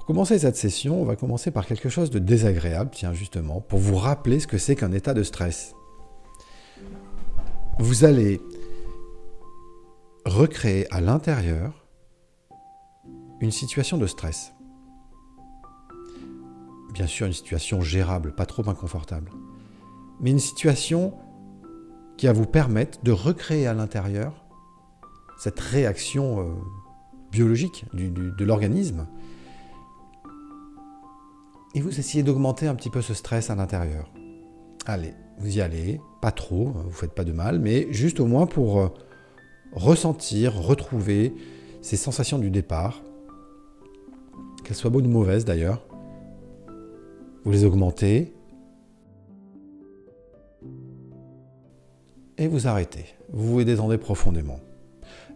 Pour commencer cette session, on va commencer par quelque chose de désagréable, tiens justement, pour vous rappeler ce que c'est qu'un état de stress. Vous allez recréer à l'intérieur une situation de stress. Bien sûr, une situation gérable, pas trop inconfortable. Mais une situation qui va vous permettre de recréer à l'intérieur cette réaction biologique de l'organisme. Et vous essayez d'augmenter un petit peu ce stress à l'intérieur. Allez, vous y allez, pas trop, vous ne faites pas de mal, mais juste au moins pour ressentir, retrouver ces sensations du départ, qu'elles soient bonnes ou mauvaises d'ailleurs. Vous les augmentez et vous arrêtez. Vous vous détendez profondément.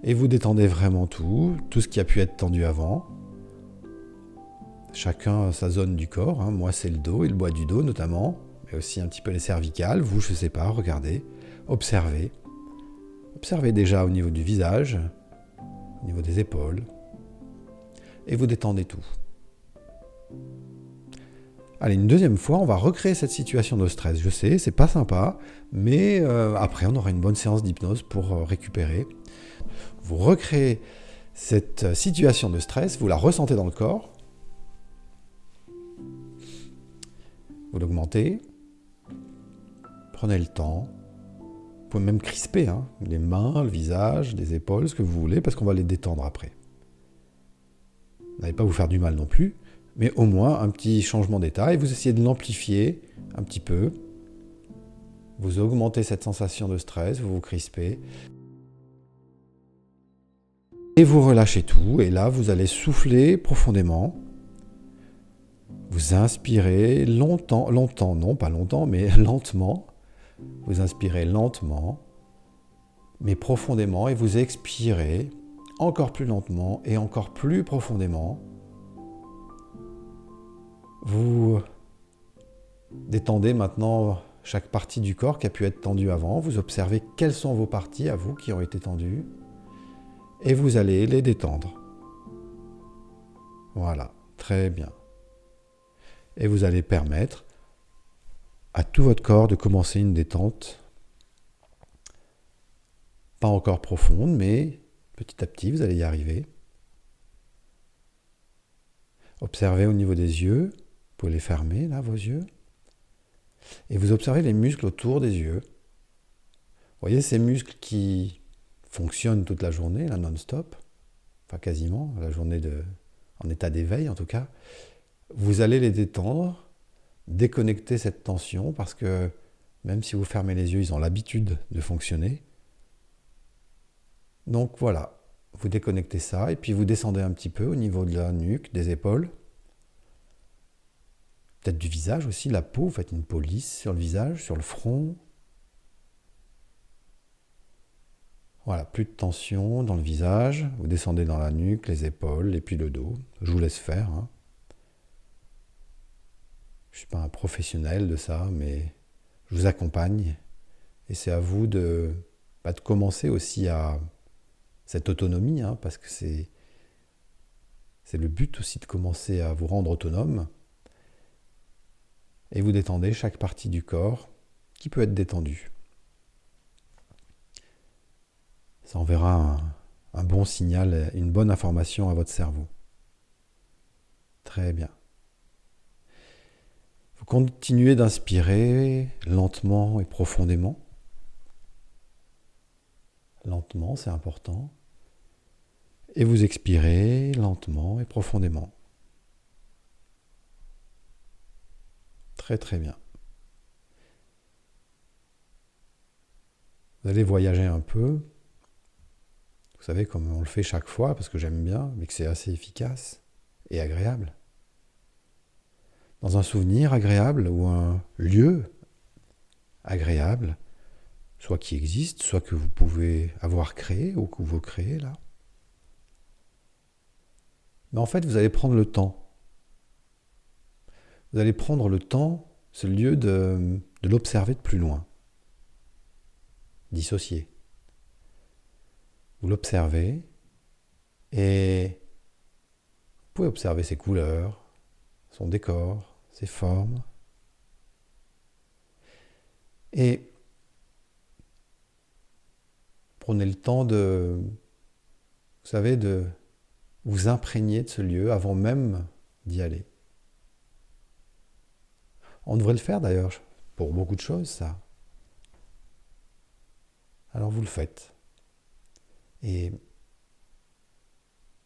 Et vous détendez vraiment tout ce qui a pu être tendu avant. Chacun a sa zone du corps, hein. Moi c'est le dos et le bas du dos notamment, mais aussi un petit peu les cervicales. Vous, je ne sais pas, regardez, observez. Observez déjà au niveau du visage, au niveau des épaules, et vous détendez tout. Allez, une deuxième fois, on va recréer cette situation de stress. Je sais, c'est pas sympa, mais après on aura une bonne séance d'hypnose pour récupérer. Vous recréez cette situation de stress, vous la ressentez dans le corps, vous l'augmentez, prenez le temps, vous pouvez même crisper les mains, le visage, les épaules, ce que vous voulez, parce qu'on va les détendre après. Vous n'allez pas vous faire du mal non plus, mais au moins un petit changement d'état, et vous essayez de l'amplifier un petit peu. Vous augmentez cette sensation de stress, vous vous crispez, et vous relâchez tout, et là vous allez souffler profondément. Vous inspirez longtemps, non pas longtemps, mais lentement. Vous inspirez lentement, mais profondément, et vous expirez encore plus lentement et encore plus profondément. Vous détendez maintenant chaque partie du corps qui a pu être tendue avant. Vous observez quelles sont vos parties à vous qui ont été tendues, et vous allez les détendre. Voilà, très bien. Et vous allez permettre à tout votre corps de commencer une détente, pas encore profonde, mais petit à petit, vous allez y arriver. Observez au niveau des yeux, vous pouvez les fermer, là, vos yeux, et vous observez les muscles autour des yeux. Vous voyez ces muscles qui fonctionnent toute la journée, là, non-stop, enfin quasiment, la journée en état d'éveil en tout cas. Vous allez les détendre, déconnecter cette tension, parce que même si vous fermez les yeux, ils ont l'habitude de fonctionner. Donc voilà, vous déconnectez ça, et puis vous descendez un petit peu au niveau de la nuque, des épaules, peut-être du visage aussi, la peau, vous faites une peau lisse sur le visage, sur le front. Voilà, plus de tension dans le visage, vous descendez dans la nuque, les épaules, et puis le dos. Je vous laisse faire. Je ne suis pas un professionnel de ça, mais je vous accompagne. Et c'est à vous de commencer aussi à cette autonomie, parce que c'est le but aussi de commencer à vous rendre autonome. Et vous détendez chaque partie du corps qui peut être détendue. Ça enverra un bon signal, une bonne information à votre cerveau. Très bien. Vous continuez d'inspirer lentement et profondément. Lentement, c'est important. Et vous expirez lentement et profondément. Très très bien. Vous allez voyager un peu. Vous savez, comme on le fait chaque fois, parce que j'aime bien, mais que c'est assez efficace et agréable. Dans un souvenir agréable ou un lieu agréable, soit qui existe, soit que vous pouvez avoir créé ou que vous créez là. Mais en fait, vous allez prendre le temps. Vous allez prendre le temps, ce lieu de l'observer de plus loin. Dissocier. Vous l'observez et vous pouvez observer ses couleurs, son décor, ses formes. Et prenez le temps de, vous savez, de vous imprégner de ce lieu avant même d'y aller. On devrait le faire d'ailleurs pour beaucoup de choses, ça. Alors vous le faites. Et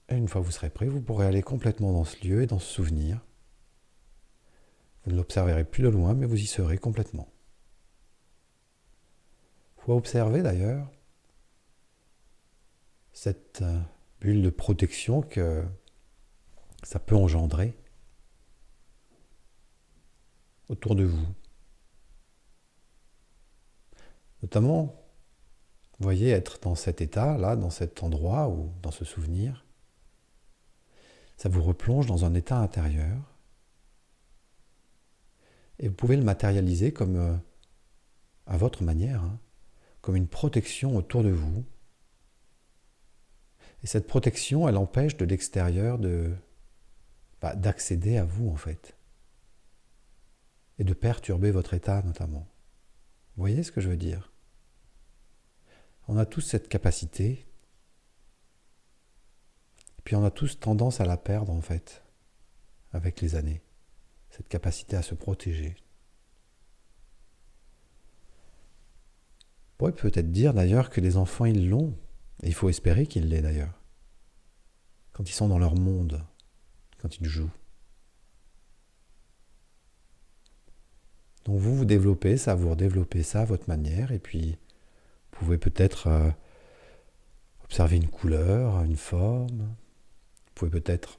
une fois que vous serez prêt, vous pourrez aller complètement dans ce lieu et dans ce souvenir. Vous ne l'observerez plus de loin, mais vous y serez complètement. Il faut observer d'ailleurs cette bulle de protection que ça peut engendrer autour de vous. Notamment, vous voyez, être dans cet état, là, dans cet endroit ou dans ce souvenir, ça vous replonge dans un état intérieur et vous pouvez le matérialiser comme, à votre manière, hein, comme une protection autour de vous. Et cette protection, elle empêche de l'extérieur d'accéder à vous, en fait. Et de perturber votre état, notamment. Vous voyez ce que je veux dire ? On a tous cette capacité, et puis on a tous tendance à la perdre, en fait, avec les années. Cette capacité à se protéger. On pourrait peut-être dire, d'ailleurs, que les enfants, ils l'ont. Et il faut espérer qu'ils l'aient, d'ailleurs. Quand ils sont dans leur monde, quand ils jouent. Donc vous développez ça, vous redéveloppez ça à votre manière, et puis vous pouvez peut-être observer une couleur, une forme, vous pouvez peut-être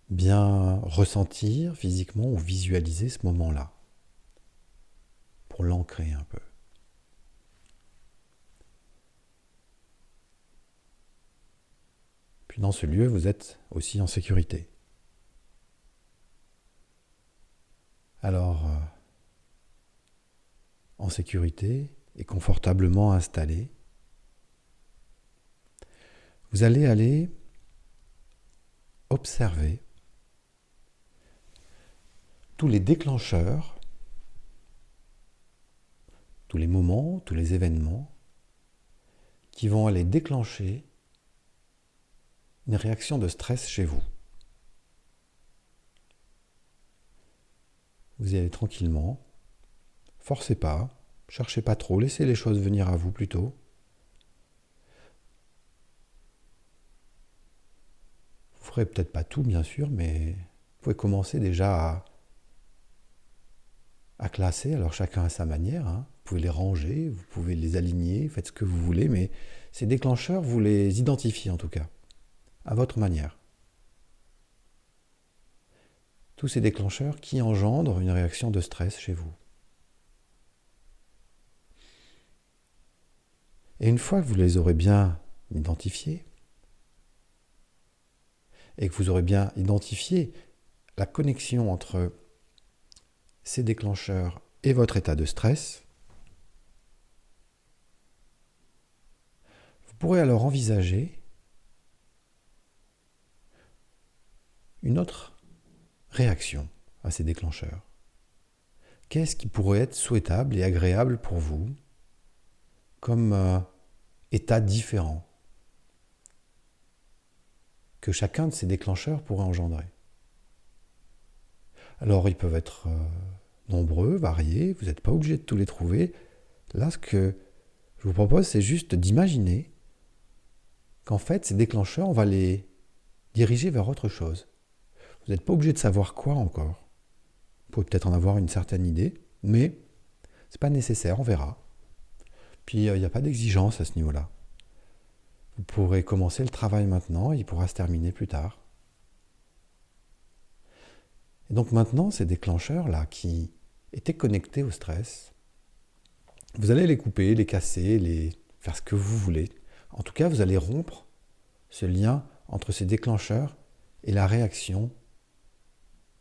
bien ressentir physiquement ou visualiser ce moment-là, pour l'ancrer un peu. Puis dans ce lieu, vous êtes aussi en sécurité. Alors, en sécurité et confortablement installé, vous allez aller observer tous les déclencheurs, tous les moments, tous les événements qui vont aller déclencher une réaction de stress chez vous. Vous y allez tranquillement, forcez pas, cherchez pas trop, laissez les choses venir à vous plutôt. Vous ferez peut-être pas tout bien sûr, mais vous pouvez commencer déjà à classer, alors chacun à sa manière, hein. Vous pouvez les ranger, vous pouvez les aligner, faites ce que vous voulez, mais ces déclencheurs, vous les identifiez en tout cas, à votre manière. Tous ces déclencheurs qui engendrent une réaction de stress chez vous. Et une fois que vous les aurez bien identifiés, et que vous aurez bien identifié la connexion entre ces déclencheurs et votre état de stress, vous pourrez alors envisager une autre réaction à ces déclencheurs. Qu'est-ce qui pourrait être souhaitable et agréable pour vous comme état différent que chacun de ces déclencheurs pourrait engendrer? Alors ils peuvent être nombreux, variés, vous n'êtes pas obligé de tous les trouver. Là, ce que je vous propose, c'est juste d'imaginer qu'en fait, ces déclencheurs, on va les diriger vers autre chose. Vous n'êtes pas obligé de savoir quoi encore. Vous pouvez peut-être en avoir une certaine idée, mais ce n'est pas nécessaire, on verra. Puis il n'y a pas d'exigence à ce niveau-là. Vous pourrez commencer le travail maintenant et il pourra se terminer plus tard. Et donc maintenant, ces déclencheurs-là qui étaient connectés au stress, vous allez les couper, les casser, faire ce que vous voulez. En tout cas, vous allez rompre ce lien entre ces déclencheurs et la réaction,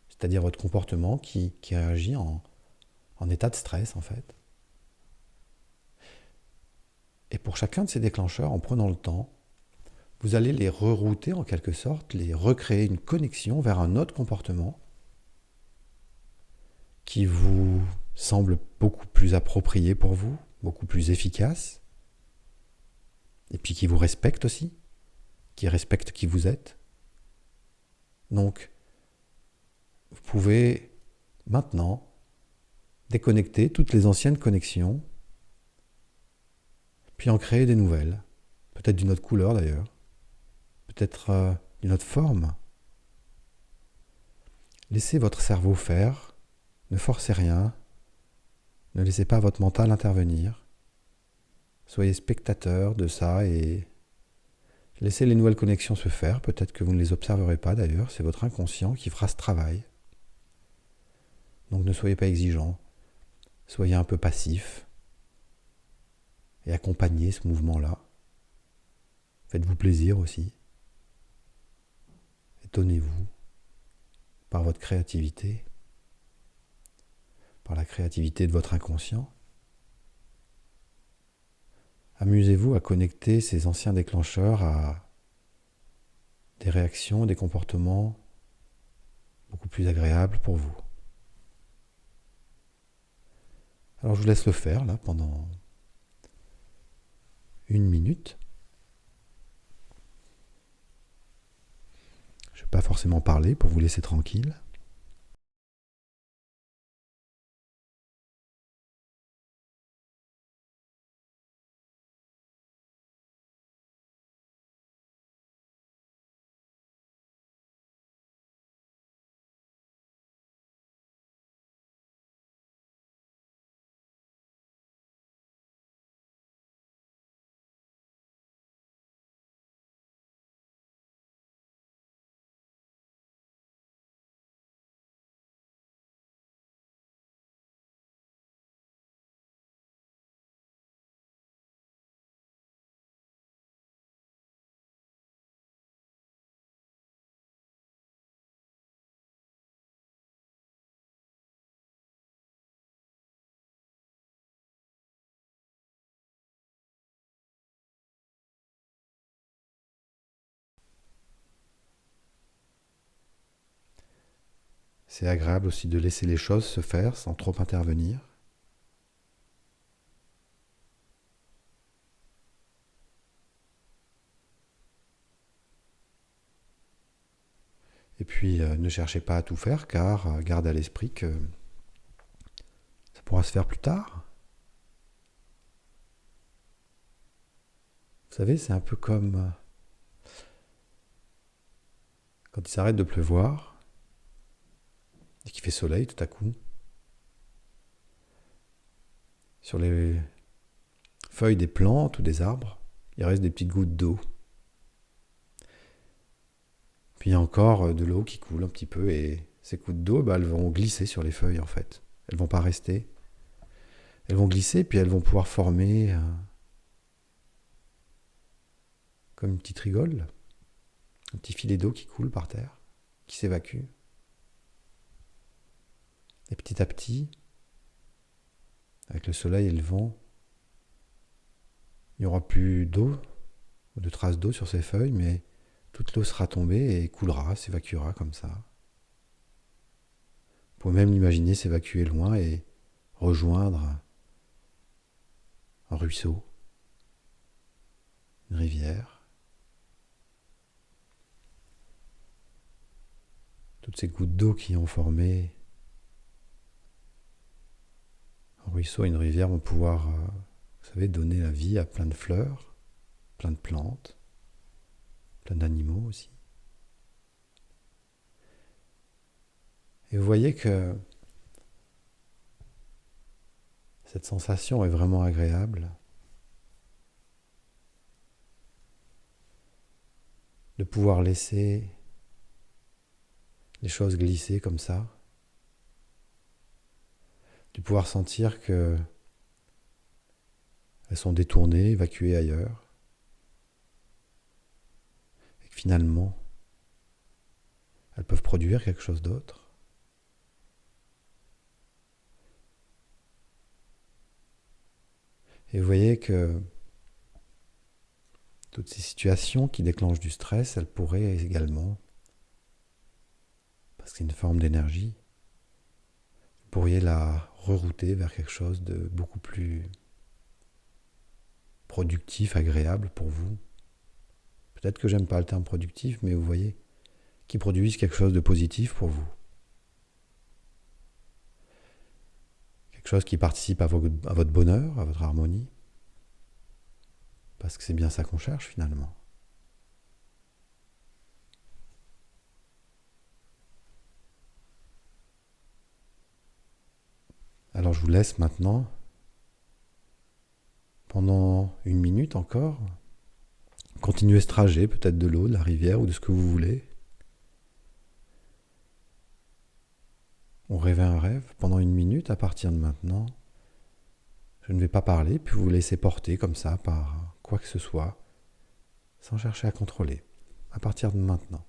c'est-à-dire votre comportement qui réagit en état de stress en fait. Et pour chacun de ces déclencheurs, en prenant le temps vous allez les rerouter en quelque sorte, les recréer une connexion vers un autre comportement qui vous semble beaucoup plus approprié pour vous, beaucoup plus efficace, et puis qui vous respecte aussi, qui respecte qui vous êtes. Donc, vous pouvez maintenant déconnecter toutes les anciennes connexions, puis en créer des nouvelles, peut-être d'une autre couleur d'ailleurs, peut-être d'une autre forme. Laissez votre cerveau faire, ne forcez rien, ne laissez pas votre mental intervenir. Soyez spectateur de ça et laissez les nouvelles connexions se faire. Peut-être que vous ne les observerez pas d'ailleurs, c'est votre inconscient qui fera ce travail. Donc ne soyez pas exigeant, soyez un peu passif et accompagnez ce mouvement-là. Faites-vous plaisir aussi. Étonnez-vous par votre créativité, par la créativité de votre inconscient. Amusez-vous à connecter ces anciens déclencheurs à des réactions, des comportements beaucoup plus agréables pour vous. Alors je vous laisse le faire là pendant 1 minute. Je ne vais pas forcément parler pour vous laisser tranquille. C'est agréable aussi de laisser les choses se faire sans trop intervenir. Et puis ne cherchez pas à tout faire car gardez à l'esprit que ça pourra se faire plus tard. Vous savez, c'est un peu comme quand il s'arrête de pleuvoir et qu'il fait soleil tout à coup. Sur les feuilles des plantes ou des arbres, il reste des petites gouttes d'eau. Puis il y a encore de l'eau qui coule un petit peu et ces gouttes d'eau, elles vont glisser sur les feuilles en fait. Elles vont pas rester. Elles vont glisser puis elles vont pouvoir former comme une petite rigole, un petit filet d'eau qui coule par terre, qui s'évacue. Et petit à petit, avec le soleil et le vent, il n'y aura plus d'eau ou de traces d'eau sur ces feuilles, mais toute l'eau sera tombée et coulera, s'évacuera comme ça. Vous pouvez même l'imaginer s'évacuer loin et rejoindre un ruisseau, une rivière. Toutes ces gouttes d'eau qui ont formé un ruisseau et une rivière vont pouvoir, vous savez, donner la vie à plein de fleurs, plein de plantes, plein d'animaux aussi. Et vous voyez que cette sensation est vraiment agréable de pouvoir laisser les choses glisser comme ça, de pouvoir sentir que elles sont détournées, évacuées ailleurs, et que finalement, elles peuvent produire quelque chose d'autre. Et vous voyez que toutes ces situations qui déclenchent du stress, elles pourraient également, parce que c'est une forme d'énergie, vous pourriez la rerouter vers quelque chose de beaucoup plus productif, agréable pour vous. Peut-être que j'aime pas le terme productif, mais vous voyez, qui produisent quelque chose de positif pour vous. Quelque chose qui participe à votre bonheur, à votre harmonie. Parce que c'est bien ça qu'on cherche finalement. Alors je vous laisse maintenant, pendant 1 minute encore, continuer ce trajet, peut-être de l'eau, de la rivière ou de ce que vous voulez. On rêve un rêve pendant 1 minute à partir de maintenant. Je ne vais pas parler, puis vous vous laissez porter comme ça par quoi que ce soit, sans chercher à contrôler, à partir de maintenant.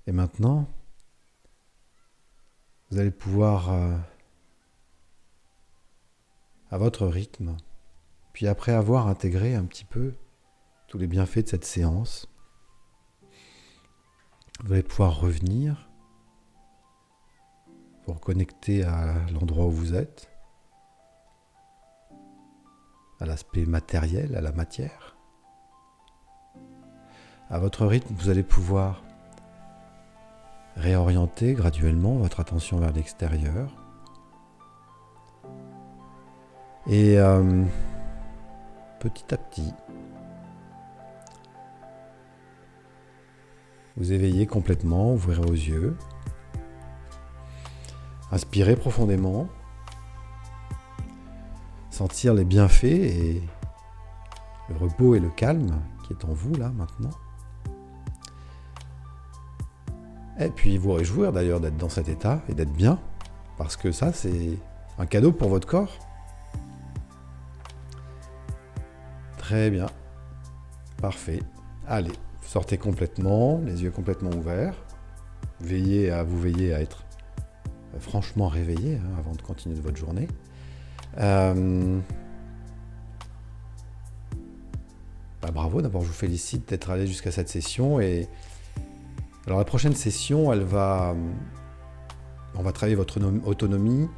Et maintenant, vous allez pouvoir, à votre rythme, puis après avoir intégré un petit peu tous les bienfaits de cette séance, vous allez pouvoir revenir, vous reconnecter à l'endroit où vous êtes, à l'aspect matériel, à la matière. À votre rythme, vous allez pouvoir réorienter graduellement votre attention vers l'extérieur. Et petit à petit, vous éveillez complètement, ouvrez vos yeux, inspirez profondément, sentir les bienfaits et le repos et le calme qui est en vous là maintenant. Et puis vous réjouir d'ailleurs d'être dans cet état et d'être bien, parce que ça c'est un cadeau pour votre corps. Très bien, parfait. Allez, sortez complètement, les yeux complètement ouverts. Veillez à être franchement réveillé avant de continuer votre journée. Bravo, d'abord je vous félicite d'être allé jusqu'à cette session. Et alors la prochaine session, on va travailler votre autonomie,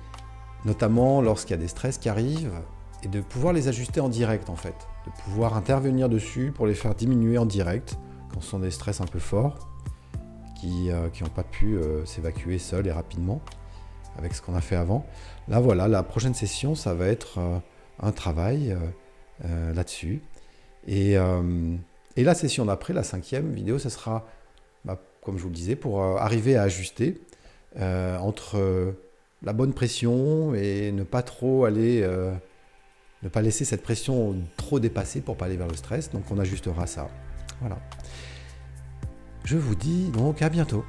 notamment lorsqu'il y a des stress qui arrivent, et de pouvoir les ajuster en direct en fait, de pouvoir intervenir dessus pour les faire diminuer en direct quand ce sont des stress un peu forts qui n'ont pas pu s'évacuer seuls et rapidement avec ce qu'on a fait avant. Là voilà, la prochaine session ça va être un travail là-dessus, et la session d'après, la 5e vidéo, ça sera comme je vous le disais, pour arriver à ajuster entre la bonne pression et ne pas trop aller ne pas laisser cette pression trop dépasser pour pas aller vers le stress. Donc on ajustera ça. Voilà. Je vous dis donc à bientôt.